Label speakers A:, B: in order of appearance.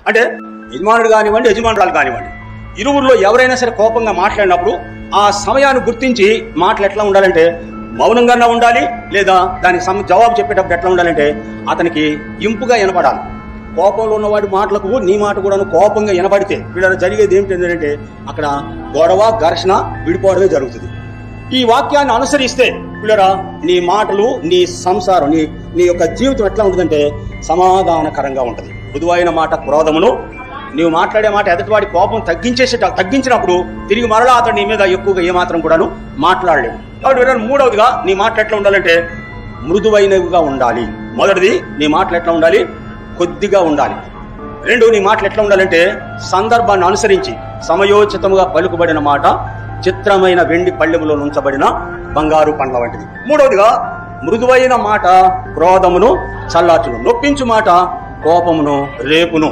A: అంటే యజమానుడు కానివ్వండి, యజమానురాలు కానివ్వండి, ఇరువురిలో ఎవరైనా సరే కోపంగా మాట్లాడినప్పుడు ఆ సమయాన్ని గుర్తించి మాటలు ఎట్లా ఉండాలంటే మౌనంగా ఉండాలి, లేదా దానికి జవాబు చెప్పేటప్పుడు ఎట్లా ఉండాలంటే అతనికి ఇంపుగా వినపడాలి. కోపంలో ఉన్నవాడి మాటలకు నీ మాట కూడా కోపంగా వినపడితే వీళ్ళ జరిగేది ఏమిటంటే అక్కడ గొడవ, ఘర్షణ, విడిపోవడమే జరుగుతుంది. ఈ వాక్యాన్ని అనుసరిస్తే వీళ్ళరా నీ మాటలు, నీ సంసారం, నీ యొక్క జీవితం ఎట్లా ఉంటుందంటే సమాధానకరంగా ఉంటుంది. మృదువైన మాట క్రోధమును, నీవు మాట్లాడే మాట ఎదుటివాడి కోపం తగ్గించినప్పుడు తిరిగి మరలా అతడు నీ మీద ఎక్కువగా ఏమాత్రం కూడాను మాట్లాడలేవు. కాబట్టి మూడవదిగా నీ మాటలు ఎట్లా ఉండాలంటే మృదువైనవిగా ఉండాలి. మొదటిది నీ మాటలు ఎట్లా ఉండాలి, కొద్దిగా ఉండాలి. రెండు, నీ మాటలు ఎట్లా ఉండాలంటే సందర్భాన్ని అనుసరించి సమయోచితముగా పలుకుబడిన మాట చిత్రమైన వెండి పళ్ళెములో ఉంచబడిన బంగారు పండ్ల వంటిది. మూడవదిగా మృదువైన మాట క్రోధమును చల్లార్చును, నొప్పించు మాట కోపమును రేపును.